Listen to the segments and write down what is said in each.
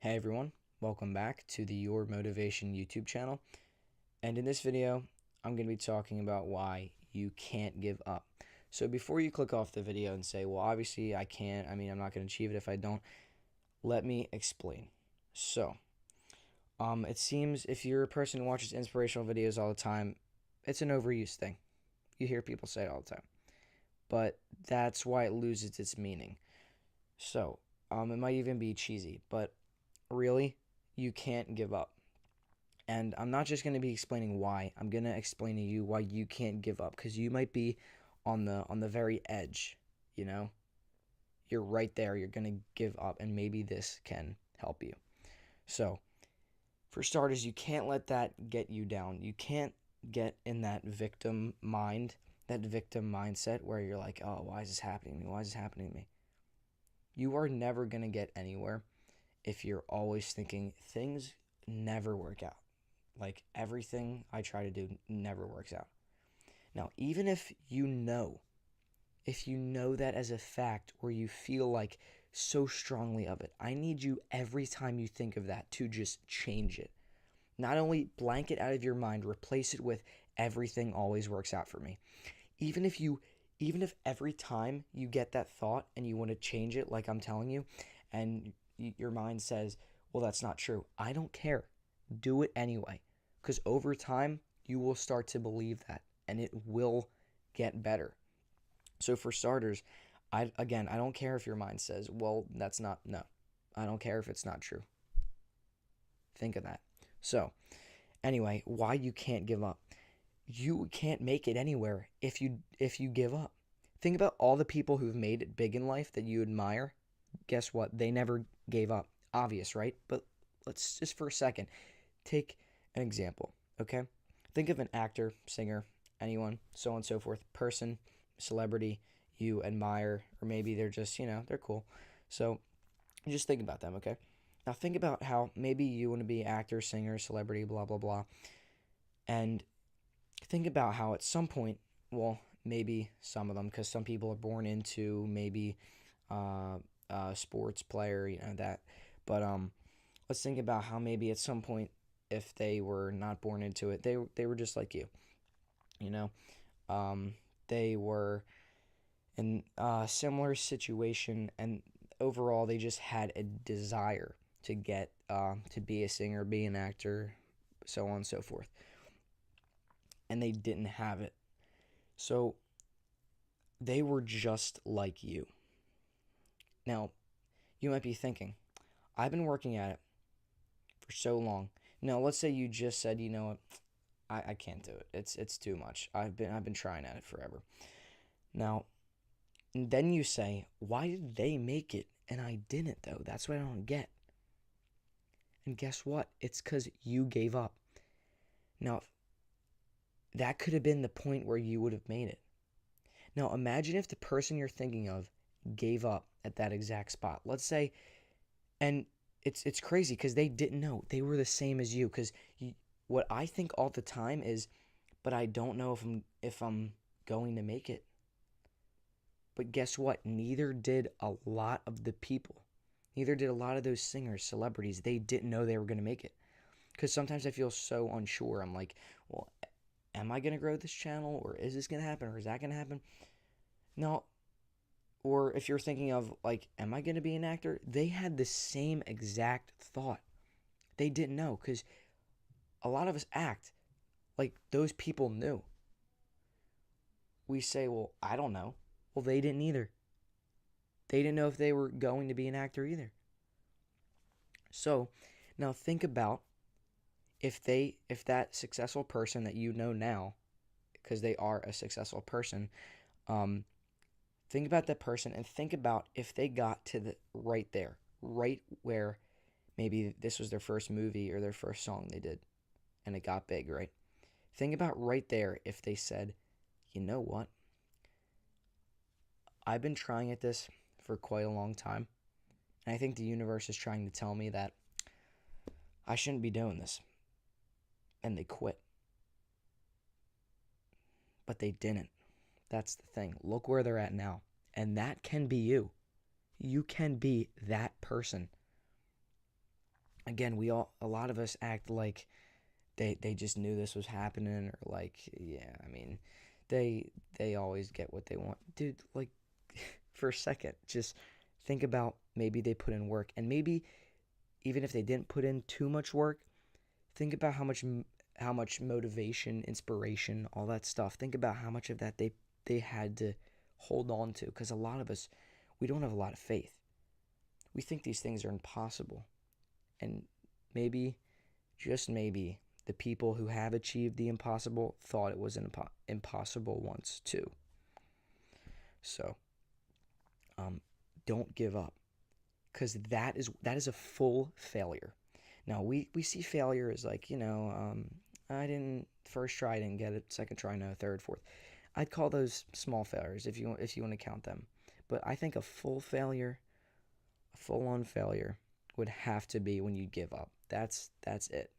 Hey everyone, welcome back to the Your Motivation YouTube channel. And in this video, I'm going to be talking about why you can't give up. So before you click off the video and say, well, obviously I can't, I'm not going to achieve it if I don't, let me explain. So, it seems if you're a person who watches inspirational videos all the time, it's an overused thing. You hear people say it all the time. But that's why it loses its meaning. So, it might even be cheesy, but really, you can't give up. And I'm not just going to be explaining why. I'm going to explain to you why you can't give up because you might be on the very edge, you know? You're right there. You're going to give up and maybe this can help you. So, for starters, you can't let that get you down. You can't get in that victim mind, that victim mindset where you're like, "Oh, why is this happening to me? Why is this happening to me?" You are never going to get anywhere if you're always thinking things never work out. Like everything I try to do never works out. Now, even if you know that as a fact or you feel like so strongly of it, I need you every time you think of that to just change it. Not only blank it out of your mind, replace it with everything always works out for me. Even if you even if every time you get that thought and you want to change it like I'm telling you and your mind says, "Well, that's not true." I don't care. Do it anyway. Because over time, you will start to believe that and it will get better. So, for starters, I don't care if your mind says, well, that's not, no. I don't care if it's not true. Think of that. So, anyway, why you can't give up. You can't make it anywhere if you give up. Think about all the people who've made it big in life that you admire. Guess what? They never gave up. Obvious, right? But let's just for a second take an example, okay? Think of an actor, singer, anyone, so on and so forth, person, celebrity you admire, or maybe they're just, they're cool. So just think about them, okay? Now think about how maybe you want to be actor, singer, celebrity, blah, blah, blah. And think about how at some point, well, maybe some of them, because some people are born into maybe sports player, that. But let's think about how maybe at some point, if they were not born into it, they were just like you know. Um, they were in a similar situation, and overall, they just had a desire to get to be a singer, be an actor, so on and so forth, and they didn't have it. So they were just like you. Now, you might be thinking, I've been working at it for so long. Now, let's say you just said, you know what, I can't do it. It's too much. I've been trying at it forever. Now, and then you say, why did they make it and I didn't though? That's what I don't get. And guess what? It's because you gave up. Now, that could have been the point where you would have made it. Now, imagine if the person you're thinking of gave up at that exact spot. Let's say, and it's crazy because they didn't know. They were the same as you. Because what I think all the time is, but I don't know if I'm going to make it. But guess what? Neither did a lot of the people. Neither did a lot of those singers, celebrities. They didn't know they were going to make it. Because sometimes I feel so unsure. I'm like, well, am I going to grow this channel? Or is this going to happen? Or is that going to happen? No. Or if you're thinking of, like, am I going to be an actor? They had the same exact thought. They didn't know. Because a lot of us act like those people knew. We say, well, I don't know. Well, they didn't either. They didn't know if they were going to be an actor either. So now think about if that successful person that you know now, because they are a successful person, um, think about that person and think about if they got to the right there, right where maybe this was their first movie or their first song they did, and it got big, right? Think about right there if they said, you know what? I've been trying at this for quite a long time, and I think the universe is trying to tell me that I shouldn't be doing this. And they quit. But they didn't. That's the thing. Look where they're at now. And that can be you. You can be that person. Again, a lot of us act like they just knew this was happening, or like, yeah, I mean, they they always get what they want. Dude, like, for a second, just think about, maybe they put in work, and maybe even if they didn't put in too much work, think about how much motivation, inspiration, all that stuff. Think about how much of that they had to hold on to, because a lot of us, we don't have a lot of faith. We think these things are impossible. And maybe, just maybe, the people who have achieved the impossible thought it was impossible once too. So, um, don't give up, because that is a full failure. Now, we see failure as like, I didn't first try, I didn't get it, second try, no, third, fourth. I'd call those small failures, if you want to count them. But I think a full failure, a full on failure, would have to be when you give up. That's it.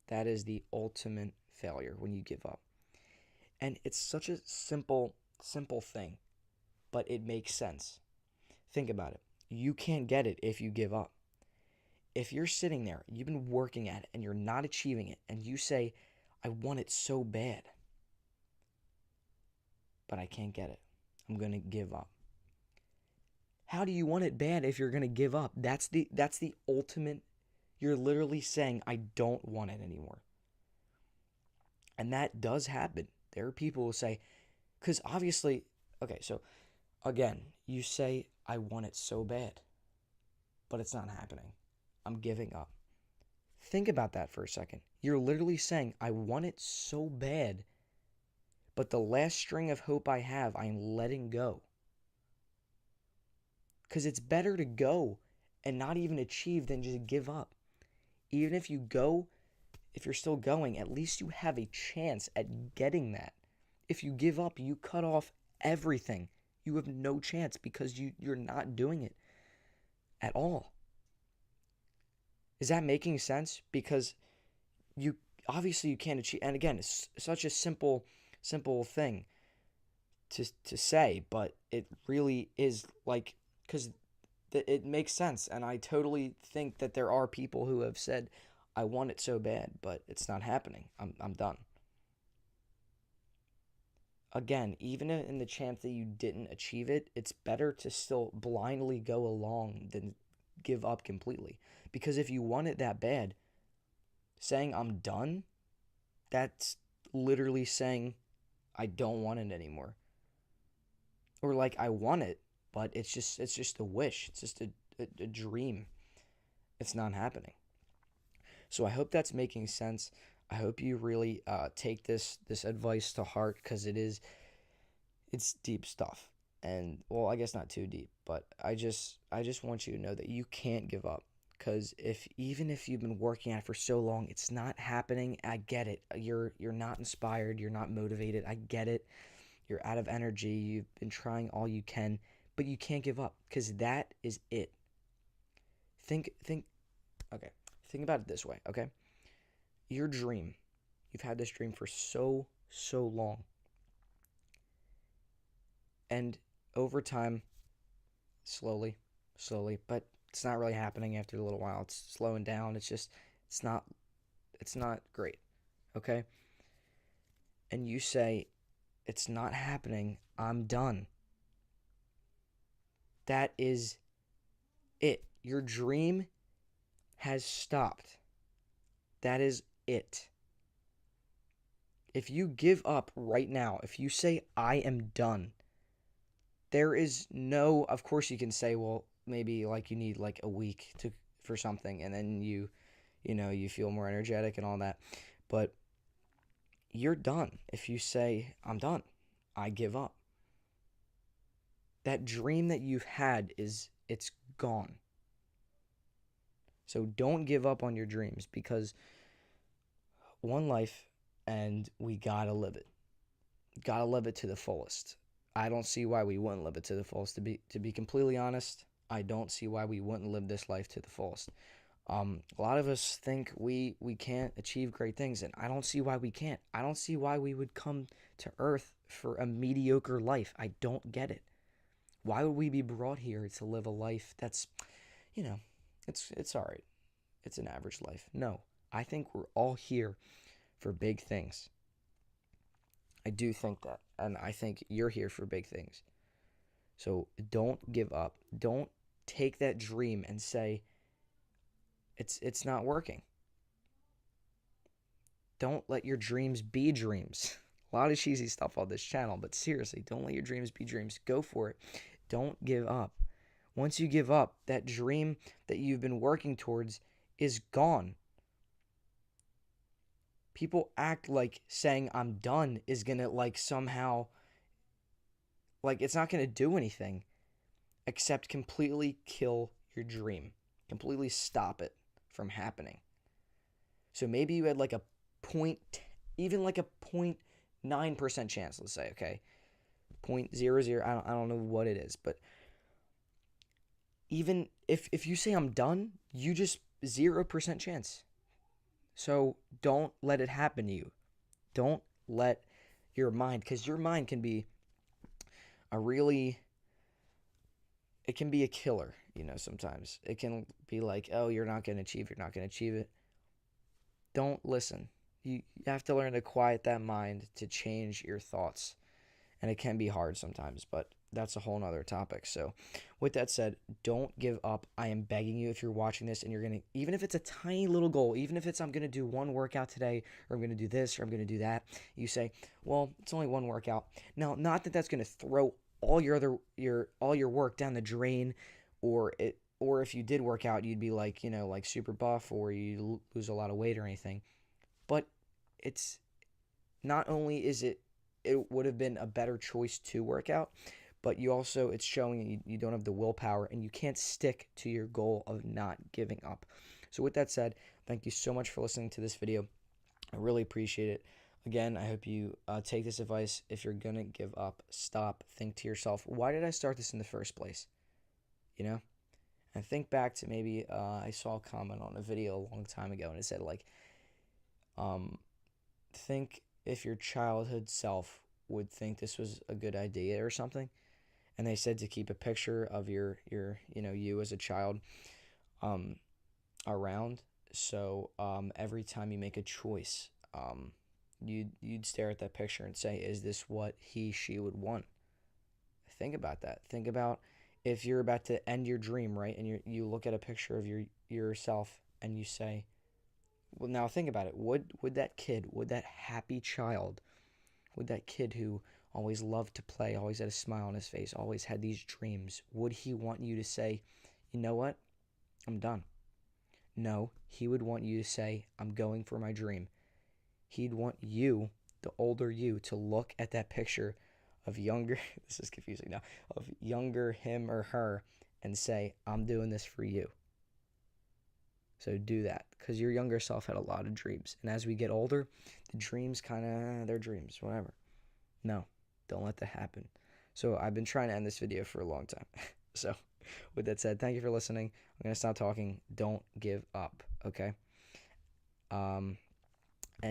That is the ultimate failure, when you give up. And it's such a simple thing, but it makes sense. Think about it. You can't get it if you give up. If you're sitting there, you've been working at it and you're not achieving it, and you say, I want it so bad, but I can't get it, I'm going to give up. How do you want it bad if you're going to give up? That's the ultimate. You're literally saying, I don't want it anymore. And that does happen. There are people who say, because obviously, okay, so again, you say, I want it so bad, but it's not happening. I'm giving up. Think about that for a second. You're literally saying, I want it so bad, but the last string of hope I have, I'm letting go. Because it's better to go and not even achieve than just give up. Even if you go, if you're still going, at least you have a chance at getting that. If you give up, you cut off everything. You have no chance, because you're not doing it at all. Is that making sense? Because you obviously you can't achieve, and again, it's such a simple thing to say, but it really is, like, because it makes sense, and I totally think that there are people who have said, I want it so bad, but it's not happening. I'm done. Again, even in the chance that you didn't achieve it, it's better to still blindly go along than give up completely. Because if you want it that bad, saying I'm done, that's literally saying I don't want it anymore. Or like, I want it, but it's just a wish. It's just a dream. It's not happening. So I hope that's making sense. I hope you really take this advice to heart, because it's deep stuff. And, well, I guess not too deep, but I just want you to know that you can't give up, because if even if you've been working at it for so long, it's not happening. I get it. You're not inspired, you're not motivated. I get it. You're out of energy. You've been trying all you can, but you can't give up, because that is it. Think okay. Think about it this way, okay? Your dream. You've had this dream for so long. And over time, slowly, slowly, but it's not really happening after a little while. It's slowing down. It's not it's not great. Okay? And you say, it's not happening. I'm done. That is it. Your dream has stopped. That is it. If you give up right now, if you say, I am done, there is no, of course you can say, well, maybe like you need like a week to for something, and then you feel more energetic and all that. But you're done. If you say, I'm done, I give up. That dream that you've had, it's gone. So don't give up on your dreams, because one life, and we gotta live it. Gotta live it to the fullest. I don't see why we wouldn't live it to the fullest. To be completely honest, I don't see why we wouldn't live this life to the fullest. A lot of us think we can't achieve great things, and I don't see why we can't. I don't see why we would come to Earth for a mediocre life. I don't get it. Why would we be brought here to live a life that's, you know, it's all right. it's an average life. No, I think we're all here for big things. I do think that. And I think you're here for big things. So don't give up. Don't take that dream and say it's not working. Don't let your dreams be dreams. A lot of cheesy stuff on this channel, but seriously, don't let your dreams be dreams. Go for it. Don't give up. Once you give up, that dream that you've been working towards is gone. People act like saying I'm done is going to like somehow, like it's not going to do anything except completely kill your dream. Completely stop it from happening. So maybe you had like a point, even like a 0.9% chance, let's say, okay? 0.00, I don't know what it is, but even if you say I'm done, you just 0% chance. So don't let it happen to you. Don't let your mind, because your mind can be it can be a killer, sometimes. It can be like, oh, you're not going to achieve it. Don't listen. You have to learn to quiet that mind to change your thoughts. And it can be hard sometimes, but that's a whole nother topic. So with that said, don't give up. I am begging you, if you're watching this and you're going to, even if it's a tiny little goal, even if it's I'm going to do one workout today, or I'm going to do this, or I'm going to do that, you say, well, it's only one workout. Now, not that that's going to throw all your work down the drain, or if you did work out, you'd be like, like super buff, or you lose a lot of weight or anything. But it's not only is it would have been a better choice to work out, but it's showing you don't have the willpower and you can't stick to your goal of not giving up. So with that said, thank you so much for listening to this video. I really appreciate it. Again, I hope you take this advice. If you're going to give up, stop, think to yourself, why did I start this in the first place? And think back to maybe I saw a comment on a video a long time ago, and it said, like, think if your childhood self would think this was a good idea or something. And they said to keep a picture of your you as a child around. So every time you make a choice, you'd stare at that picture and say, is this what she would want? Think about that. Think about if you're about to end your dream, right? And you look at a picture of yourself and you say, well, now think about it. Would that kid, would that happy child, would that kid who always loved to play, always had a smile on his face, always had these dreams, would he want you to say, you know what? I'm done. No, he would want you to say, I'm going for my dream. He'd want you, the older you, to look at that picture of younger, this is confusing now, of younger him or her and say, I'm doing this for you. So do that, because your younger self had a lot of dreams. And as we get older, the dreams they're dreams, whatever. No, don't let that happen. So I've been trying to end this video for a long time. So with that said, thank you for listening. I'm going to stop talking. Don't give up, okay? And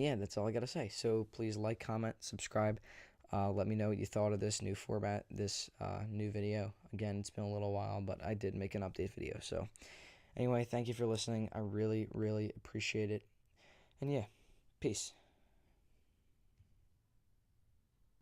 yeah, that's all I got to say. So please like, comment, subscribe. Let me know what you thought of this new format, this new video. Again, it's been a little while, but I did make an update video. So anyway, thank you for listening. I really, really appreciate it. And yeah, peace.